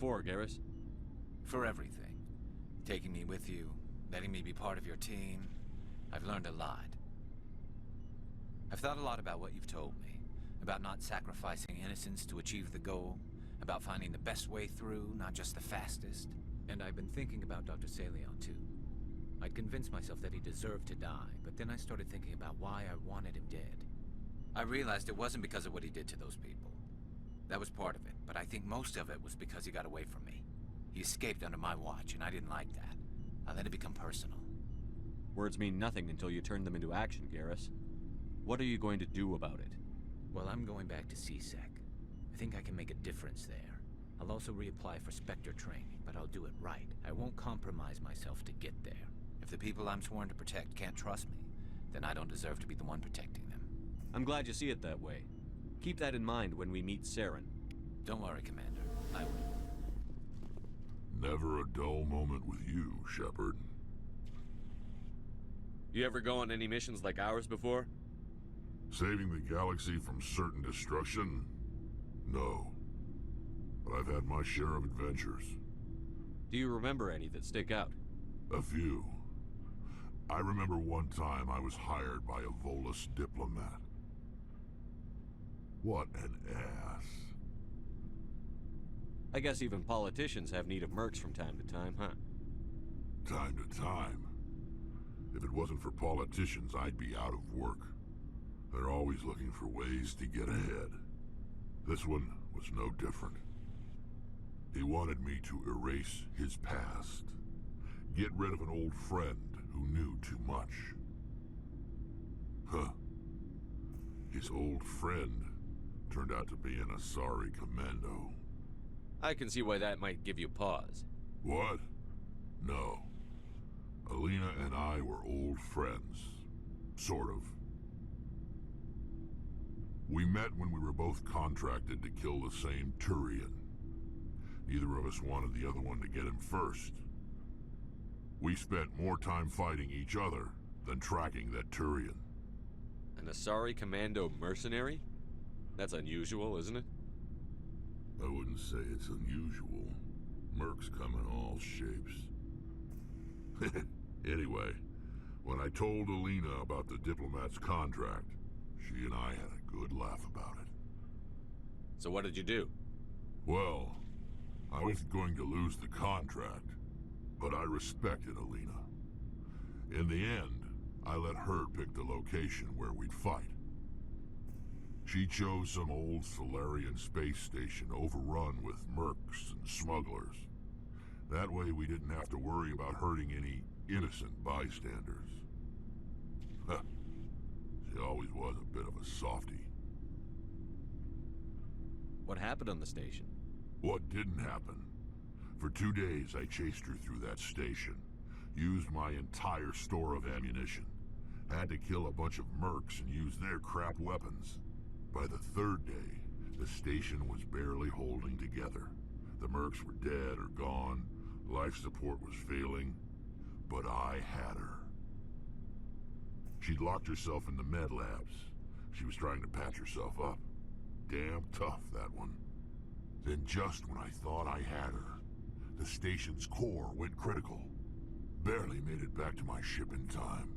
for, Garrus? For everything. Taking me with you, letting me be part of your team. I've learned a lot. I've thought a lot about what you've told me. About not sacrificing innocence to achieve the goal. About finding the best way through, not just the fastest. And I've been thinking about Dr. Saleon, too. I'd convinced myself that he deserved to die, but then I started thinking about why I wanted him dead. I realized it wasn't because of what he did to those people. That was part of it, but I think most of it was because he got away from me. He escaped under my watch, and I didn't like that. I let it become personal. Words mean nothing until you turn them into action, Garrus. What are you going to do about it? Well, I'm going back to CSEC. I think I can make a difference there. I'll also reapply for Spectre training, but I'll do it right. I won't compromise myself to get there. If the people I'm sworn to protect can't trust me, then I don't deserve to be the one protecting them. I'm glad you see it that way. Keep that in mind when we meet Saren. Don't worry, Commander. I will. Never a dull moment with you, Shepard. You ever go on any missions like ours before? Saving the galaxy from certain destruction? No. But I've had my share of adventures. Do you remember any that stick out? A few. I remember one time I was hired by a Volus diplomat. What an ass. I guess even politicians have need of mercs from time to time, huh? Time to time. If it wasn't for politicians, I'd be out of work. They're always looking for ways to get ahead. This one was no different. He wanted me to erase his past. Get rid of an old friend who knew too much. Huh. His old friend turned out to be an Asari commando. I can see why that might give you pause. What? No. Alina and I were old friends. Sort of. We met when we were both contracted to kill the same Turian. Neither of us wanted the other one to get him first. We spent more time fighting each other than tracking that Turian. An Asari commando mercenary? That's unusual, isn't it? I wouldn't say it's unusual. Mercs come in all shapes. Anyway, when I told Alina about the diplomat's contract, she and I had a good laugh about it. So what did you do? Well, I wasn't going to lose the contract, but I respected Alina. In the end, I let her pick the location where we'd fight. She chose some old Solarian space station overrun with mercs and smugglers. That way we didn't have to worry about hurting any innocent bystanders. She always was a bit of a softie. What happened on the station? What didn't happen? For 2 days I chased her through that station. Used my entire store of ammunition. Had to kill a bunch of mercs and use their crap weapons. By the 3rd day, the station was barely holding together. The mercs were dead or gone, life support was failing, but I had her. She'd locked herself in the med labs. She was trying to patch herself up. Damn tough, that one. Then just when I thought I had her, the station's core went critical. Barely made it back to my ship in time.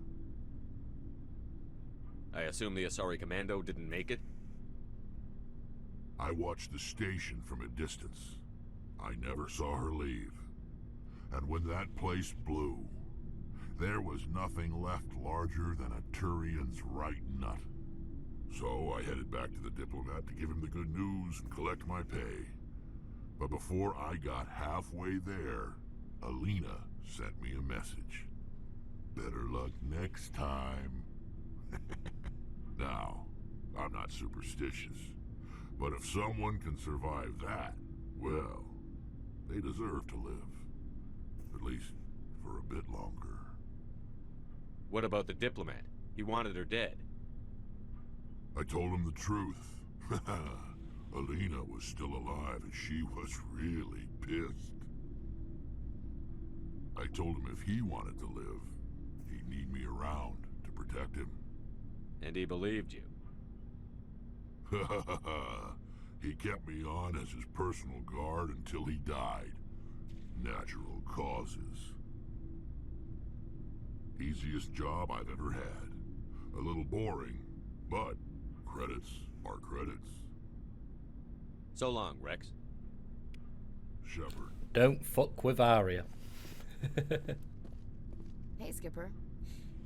I assume the Asari commando didn't make it? I watched the station from a distance. I never saw her leave. And when that place blew, there was nothing left larger than a Turian's right nut. So I headed back to the diplomat to give him the good news and collect my pay. But before I got halfway there, Alina sent me a message. Better luck next time. Now, I'm not superstitious, but if someone can survive that, well, they deserve to live. At least for a bit longer. What about the diplomat? He wanted her dead. I told him the truth. Alina was still alive and she was really pissed. I told him if he wanted to live, he'd need me around to protect him. And he believed you. He kept me on as his personal guard until he died. Natural causes. Easiest job I've ever had. A little boring, but credits are credits. So long, Rex. Shepard. Don't fuck with Arya. Hey, Skipper.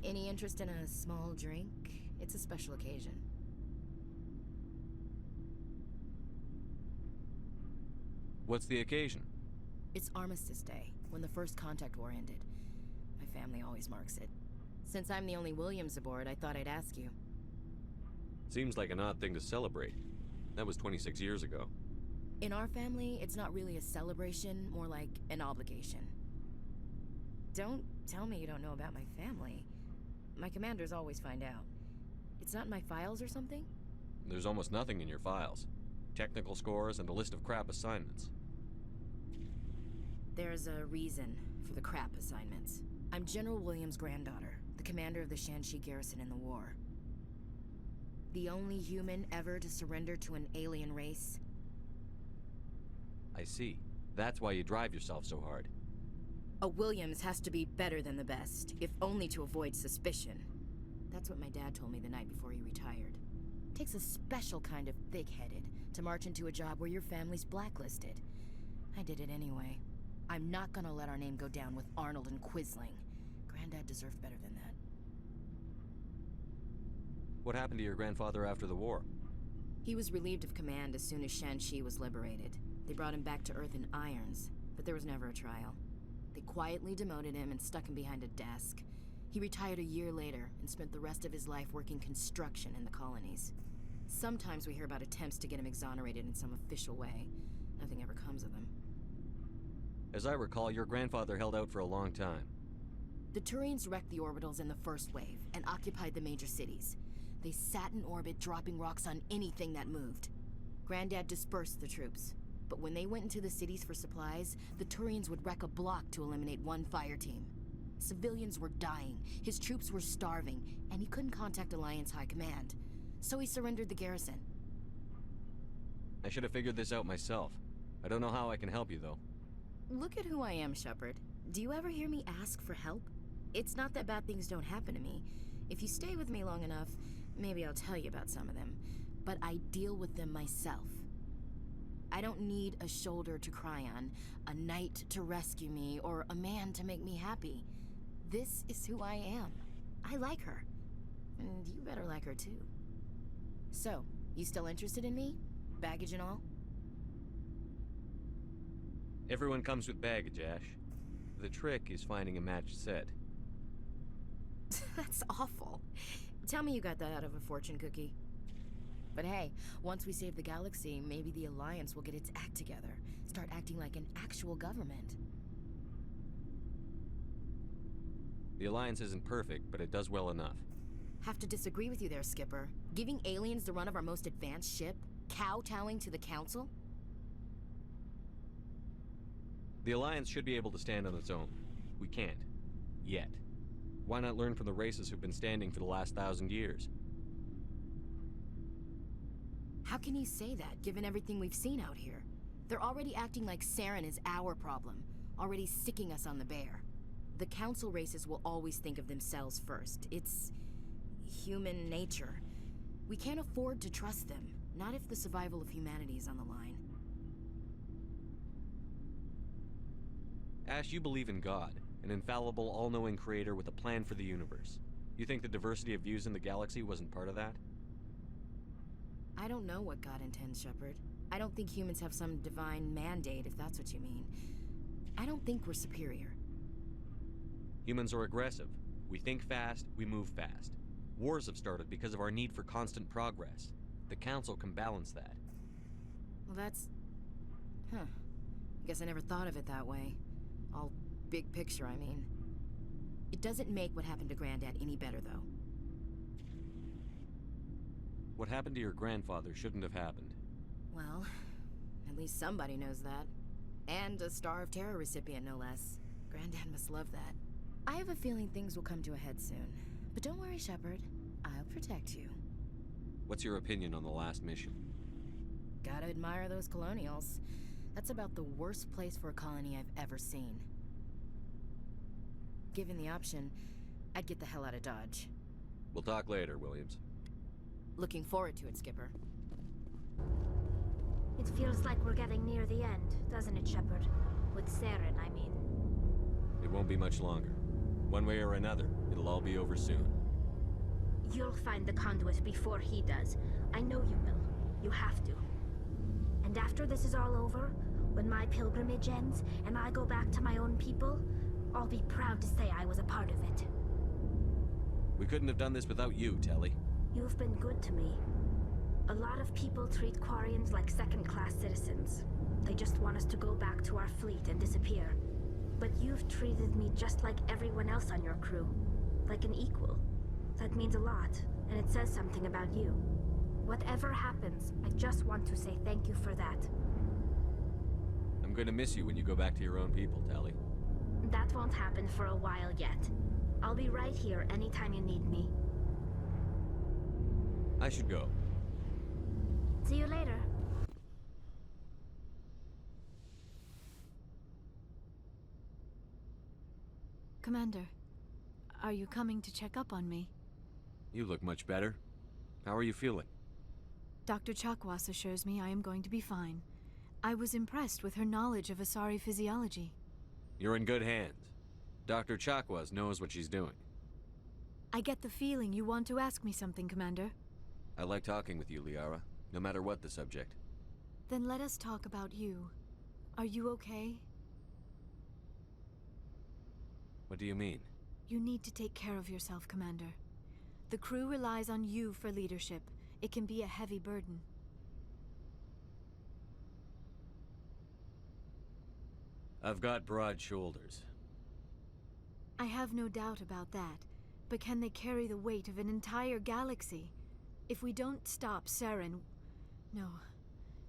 Any interest in a small drink? It's a special occasion. What's the occasion? It's Armistice Day, when the first contact war ended. My family always marks it. Since I'm the only Williams aboard, I thought I'd ask you. Seems like an odd thing to celebrate. That was 26 years ago. In our family, it's not really a celebration, more like an obligation. Don't tell me you don't know about my family. My commanders always find out. It's not in my files or something? There's almost nothing in your files. Technical scores and a list of crap assignments. There's a reason for the crap assignments. I'm General Williams' granddaughter, the commander of the Shanxi garrison in the war. The only human ever to surrender to an alien race. I see. That's why you drive yourself so hard. A Williams has to be better than the best, if only to avoid suspicion. That's what my dad told me the night before he retired. Takes a special kind of thick-headed to march into a job where your family's blacklisted. I did it anyway. I'm not gonna let our name go down with Arnold and Quisling. Granddad deserved better than that. What happened to your grandfather after the war? He was relieved of command as soon as Shanxi was liberated. They brought him back to Earth in irons, but there was never a trial. They quietly demoted him and stuck him behind a desk. He retired a year later and spent the rest of his life working construction in the colonies. Sometimes we hear about attempts to get him exonerated in some official way. Nothing ever comes of them. As I recall, your grandfather held out for a long time. The Turians wrecked the orbitals in the first wave and occupied the major cities. They sat in orbit, dropping rocks on anything that moved. Granddad dispersed the troops, but when they went into the cities for supplies, the Turians would wreck a block to eliminate one fire team. Civilians were dying, his troops were starving, and he couldn't contact Alliance High Command. So he surrendered the garrison. I should have figured this out myself. I don't know how I can help you, though. Look at who I am, Shepard. Do you ever hear me ask for help? It's not that bad things don't happen to me. If you stay with me long enough, maybe I'll tell you about some of them. But I deal with them myself. I don't need a shoulder to cry on, a knight to rescue me, or a man to make me happy. This is who I am. I like her. And you better like her too. So, you still interested in me? Baggage and all? Everyone comes with baggage, Ash. The trick is finding a matched set. That's awful. Tell me you got that out of a fortune cookie. But hey, once we save the galaxy, maybe the Alliance will get its act together. Start acting like an actual government. The Alliance isn't perfect, but it does well enough. Have to disagree with you there, Skipper. Giving aliens the run of our most advanced ship? Kowtowing to the Council? The Alliance should be able to stand on its own. We can't. Yet. Why not learn from the races who've been standing for the last 1,000 years? How can you say that, given everything we've seen out here? They're already acting like Saren is our problem, already sicking us on the bear. The Council races will always think of themselves first. It's human nature. We can't afford to trust them, not if the survival of humanity is on the line. Ash, you believe in God, an infallible, all-knowing creator with a plan for the universe. You think the diversity of views in the galaxy wasn't part of that? I don't know what God intends, Shepard. I don't think humans have some divine mandate, if that's what you mean. I don't think we're superior. Humans are aggressive. We think fast, we move fast. Wars have started because of our need for constant progress. The Council can balance that. Well, that's... Guess I never thought of it that way. All big picture, I mean. It doesn't make what happened to Granddad any better, though. What happened to your grandfather shouldn't have happened. Well, at least somebody knows that. And a Star of Terror recipient, no less. Granddad must love that. I have a feeling things will come to a head soon. But don't worry, Shepard. I'll protect you. What's your opinion on the last mission? Gotta admire those colonials. That's about the worst place for a colony I've ever seen. Given the option, I'd get the hell out of Dodge. We'll talk later, Williams. Looking forward to it, Skipper. It feels like we're getting near the end, doesn't it, Shepard? With Saren, I mean. It won't be much longer. One way or another, it'll all be over soon. You'll find the conduit before he does. I know you will. You have to. And after this is all over, when my pilgrimage ends and I go back to my own people, I'll be proud to say I was a part of it. We couldn't have done this without you, Telly. You've been good to me. A lot of people treat Quarians like second-class citizens. They just want us to go back to our fleet and disappear. But you've treated me just like everyone else on your crew. Like an equal. That means a lot, and it says something about you. Whatever happens, I just want to say thank you for that. I'm gonna miss you when you go back to your own people, Telly. That won't happen for a while yet. I'll be right here anytime you need me. I should go. See you later. Commander, are you coming to check up on me? You look much better. How are you feeling? Dr. Chakwas assures me I am going to be fine. I was impressed with her knowledge of Asari physiology. You're in good hands. Dr. Chakwas knows what she's doing. I get the feeling you want to ask me something, Commander. I like talking with you, Liara, no matter what the subject. Then let us talk about you. Are you okay? What do you mean? You need to take care of yourself, Commander. The crew relies on you for leadership. It can be a heavy burden. I've got broad shoulders. I have no doubt about that. But can they carry the weight of an entire galaxy? If we don't stop Saren... No,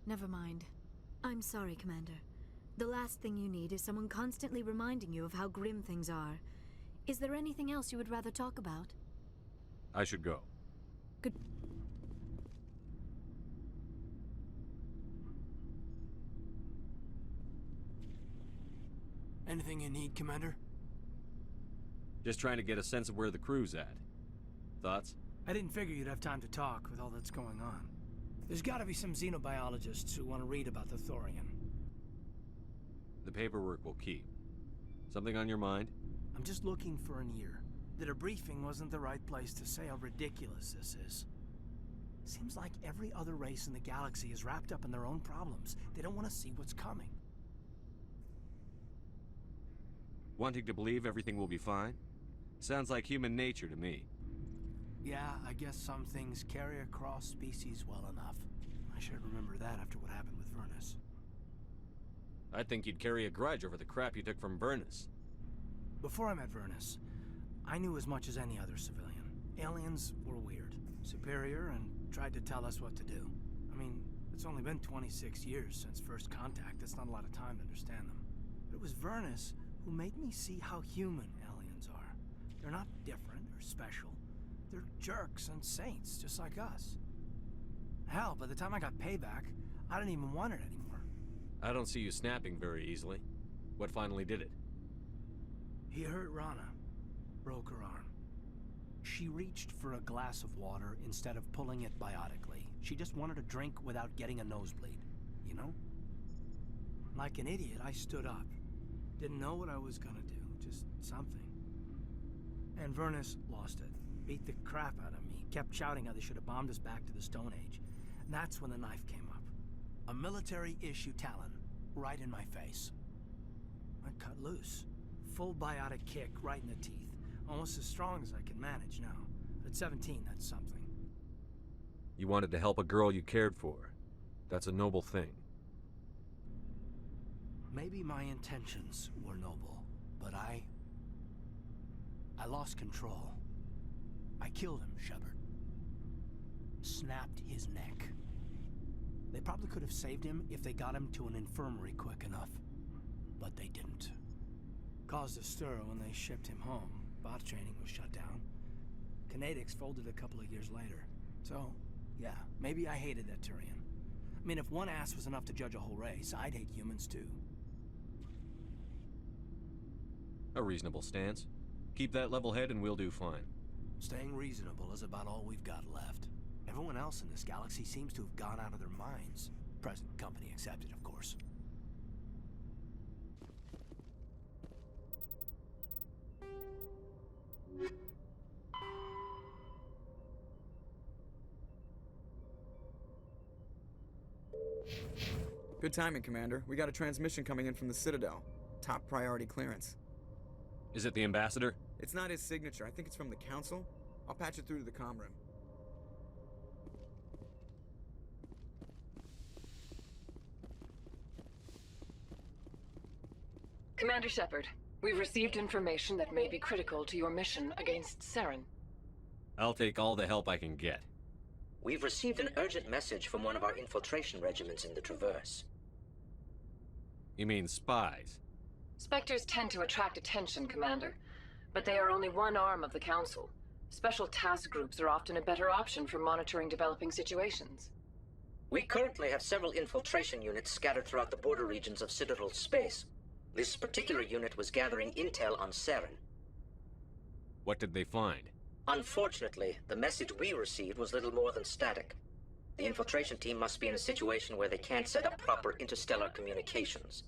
never mind. I'm sorry, Commander. The last thing you need is someone constantly reminding you of how grim things are. Is there anything else you would rather talk about? I should go. Good. Anything you need, Commander? Just trying to get a sense of where the crew's at. Thoughts? I didn't figure you'd have time to talk with all that's going on. There's gotta be some xenobiologists who want to read about the Thorian. The paperwork will keep. Something on your mind? I'm just looking for an ear. The debriefing wasn't the right place to say how ridiculous this is. Seems like every other race in the galaxy is wrapped up in their own problems. They don't want to see what's coming. Wanting to believe everything will be fine? Sounds like human nature to me. Yeah, I guess some things carry across species well enough. I should remember that after what happened with Vernus. I'd think you'd carry a grudge over the crap you took from Vernus. Before I met Vernus, I knew as much as any other civilian. Aliens were weird, superior, and tried to tell us what to do. I mean, it's only been 26 years since first contact. That's not a lot of time to understand them. But it was Vernus who made me see how human aliens are. They're not different or special. They're jerks and saints, just like us. Hell, by the time I got payback, I didn't even want it anymore. I don't see you snapping very easily. What finally did it? He hurt Rana. Broke her arm. She reached for a glass of water instead of pulling it biotically. She just wanted to drink without getting a nosebleed, you know? Like an idiot, I stood up. Didn't know what I was gonna do, just something. And Vernus lost it. Beat the crap out of me. Kept shouting how they should have bombed us back to the Stone Age. And that's when the knife came up. A military-issue Talon, right in my face. I cut loose. Full biotic kick right in the teeth. Almost as strong as I can manage now. At 17, that's something. You wanted to help a girl you cared for. That's a noble thing. Maybe my intentions were noble, but I lost control. I killed him, Shepard. Snapped his neck. They probably could have saved him if they got him to an infirmary quick enough. But they didn't. Caused a stir when they shipped him home. Bot training was shut down. Kinetics folded a couple of years later. So, yeah, maybe I hated that Turian. I mean, if one ass was enough to judge a whole race, I'd hate humans too. A reasonable stance. Keep that level head and we'll do fine. Staying reasonable is about all we've got left. Everyone else in this galaxy seems to have gone out of their minds. Present company accepted, of course. Good timing, Commander. We got a transmission coming in from the Citadel. Top priority clearance. Is it the ambassador? It's not his signature. I think it's from the Council. I'll patch it through to the comm room. Commander Shepard, we've received information that may be critical to your mission against Saren. I'll take all the help I can get. We've received an urgent message from one of our infiltration regiments in the Traverse. You mean spies? Spectres tend to attract attention, Commander, but they are only one arm of the Council. Special task groups are often a better option for monitoring developing situations. We currently have several infiltration units scattered throughout the border regions of Citadel space. This particular unit was gathering intel on Saren. What did they find? Unfortunately, the message we received was little more than static. The infiltration team must be in a situation where they can't set up proper interstellar communications.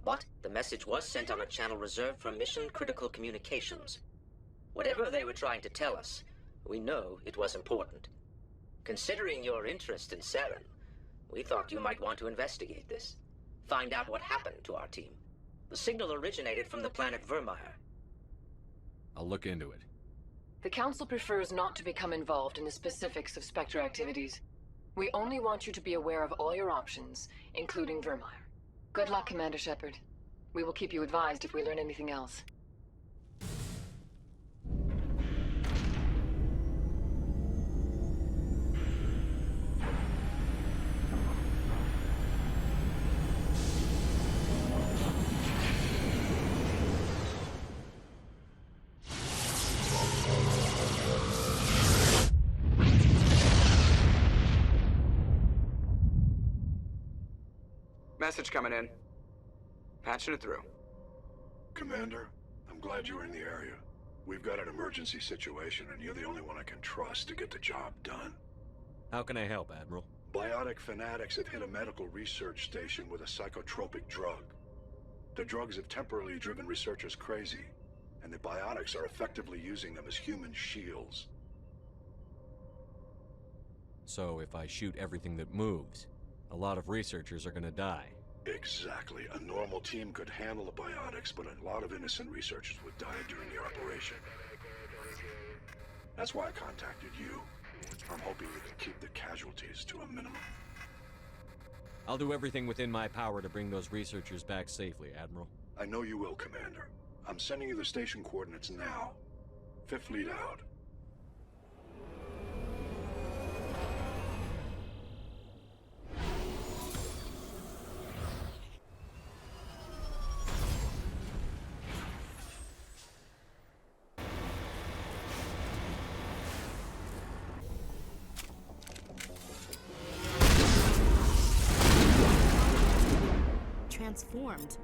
But the message was sent on a channel reserved for mission-critical communications. Whatever they were trying to tell us, we know it was important. Considering your interest in Saren, we thought you might want to investigate this. Find out what happened to our team. The signal originated from the planet Vermeer. I'll look into it. The Council prefers not to become involved in the specifics of Spectre activities. We only want you to be aware of all your options, including Vermeer. Good luck, Commander Shepard. We will keep you advised if we learn anything else. Message coming in. Patching it through. Commander, I'm glad you were in the area. We've got an emergency situation, and you're the only one I can trust to get the job done. How can I help, Admiral? Biotic fanatics have hit a medical research station with a psychotropic drug. The drugs have temporarily driven researchers crazy, and the biotics are effectively using them as human shields. So if I shoot everything that moves, a lot of researchers are gonna die. Exactly. A normal team could handle the biotics, but a lot of innocent researchers would die during the operation. That's why I contacted you. I'm hoping you can keep the casualties to a minimum. I'll do everything within my power to bring those researchers back safely, Admiral. I know you will, Commander. I'm sending you the station coordinates now. Fifth lead out. Transformed.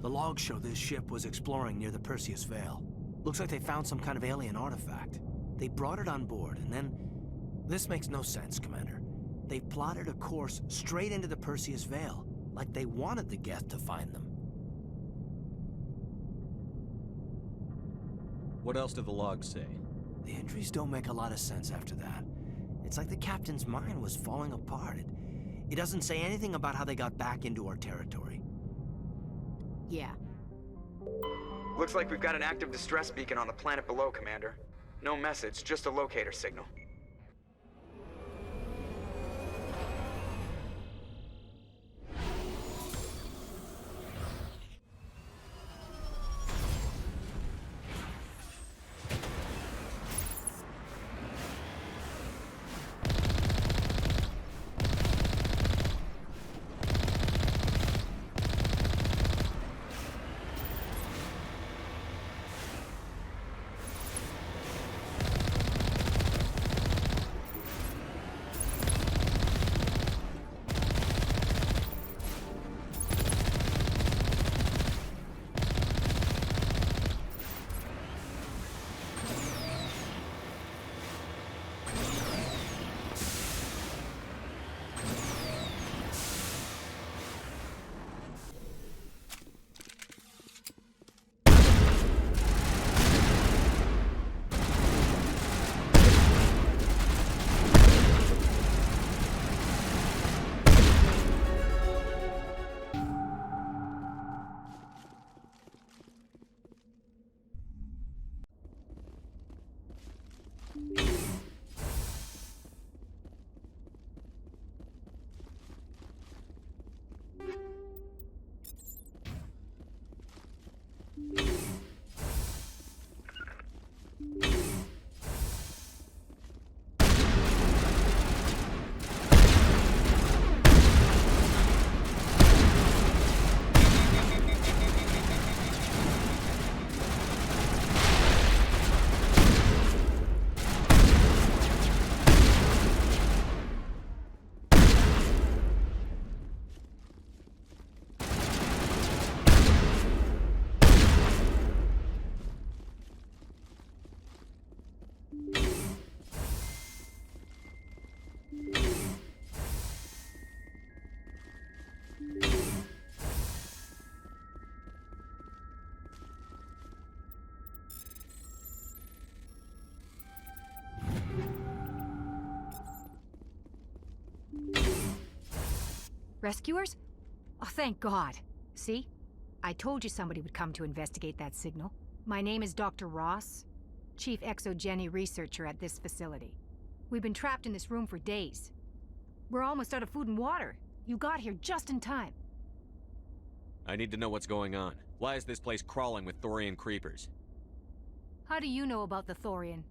The logs show this ship was exploring near the Perseus Veil. Looks like they found some kind of alien artifact. They brought it on board, and then... This makes no sense, Commander. They plotted a course straight into the Perseus Veil, like they wanted the Geth to find them. What else did the logs say? The entries don't make a lot of sense after that. It's like the captain's mind was falling apart. It doesn't say anything about how they got back into our territory. Yeah. Looks like we've got an active distress beacon on the planet below, Commander. No message, just a locator signal. Rescuers? Oh, thank God. See? I told you somebody would come to investigate that signal. My name is Dr. Ross, Chief Exogeny Researcher at this facility. We've been trapped in this room for days. We're almost out of food and water. You got here just in time. I need to know what's going on. Why is this place crawling with Thorian creepers? How do you know about the Thorian?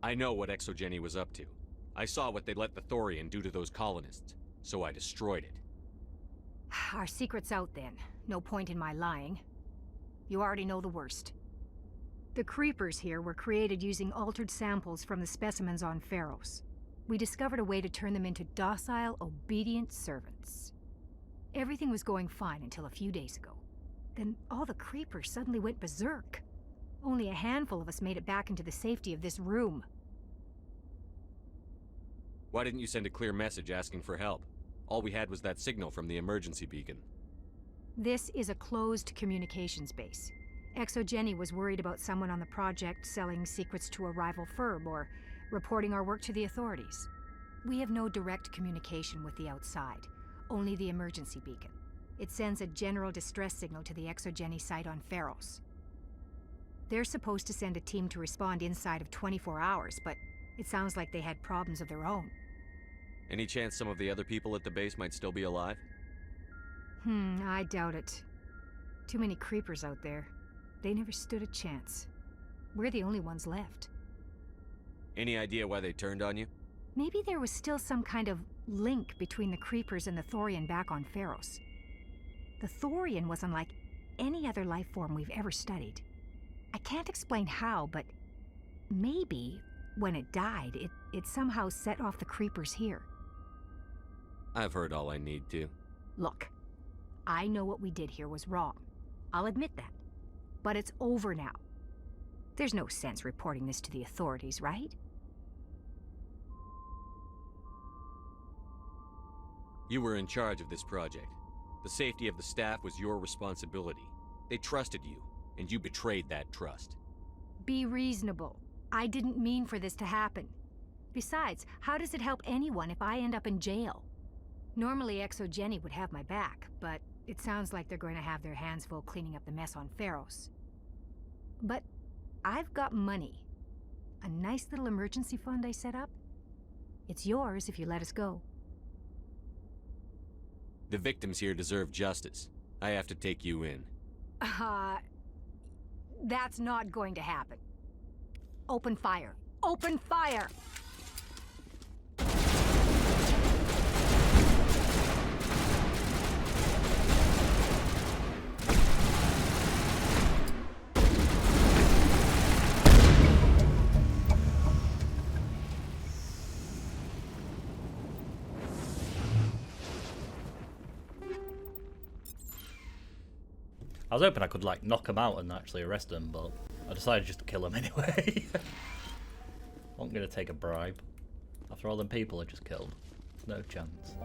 I know what Exogeny was up to. I saw what they let the Thorian do to those colonists, so I destroyed it. Our secret's out then. No point in my lying. You already know the worst. The creepers here were created using altered samples from the specimens on Pharos. We discovered a way to turn them into docile, obedient servants. Everything was going fine until a few days ago. Then all the creepers suddenly went berserk. Only a handful of us made it back into the safety of this room. Why didn't you send a clear message asking for help? All we had was that signal from the emergency beacon. This is a closed communications base. Exogeny was worried about someone on the project selling secrets to a rival firm or reporting our work to the authorities. We have no direct communication with the outside, only the emergency beacon. It sends a general distress signal to the Exogeny site on Pharos. They're supposed to send a team to respond inside of 24 hours, but it sounds like they had problems of their own. Any chance some of the other people at the base might still be alive? I doubt it. Too many creepers out there. They never stood a chance. We're the only ones left. Any idea why they turned on you? Maybe there was still some kind of link between the creepers and the Thorian back on Pharos. The Thorian was unlike any other life form we've ever studied. I can't explain how, but maybe when it died, it somehow set off the creepers here. I've heard all I need to. Look, I know what we did here was wrong. I'll admit that. But it's over now. There's no sense reporting this to the authorities, right? You were in charge of this project. The safety of the staff was your responsibility. They trusted you, and you betrayed that trust. Be reasonable. I didn't mean for this to happen. Besides, how does it help anyone if I end up in jail? Normally Exogeny would have my back, but it sounds like they're going to have their hands full cleaning up the mess on Pharos. But I've got money. A nice little emergency fund I set up. It's yours if you let us go. The victims here deserve justice. I have to take you in. That's not going to happen. Open fire. Open fire! I was hoping I could like knock them out and actually arrest them, but I decided just to kill them anyway. I'm gonna take a bribe. After all them people I just killed. No chance.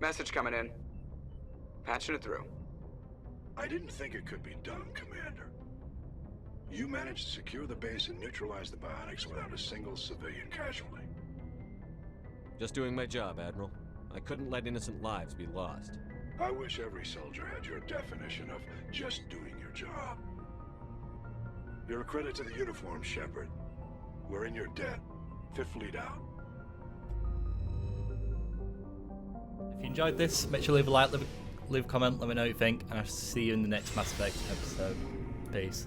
Message coming in. Patching it through. I didn't think it could be done, Commander. You managed to secure the base and neutralize the biotics without a single civilian casualty. Just doing my job, Admiral. I couldn't let innocent lives be lost. I wish every soldier had your definition of just doing your job. You're a credit to the uniform, Shepard. We're in your debt. Fifth Fleet out. If you enjoyed this, make sure to leave a like, leave a comment, let me know what you think, and I'll see you in the next Mass Effect episode. Peace.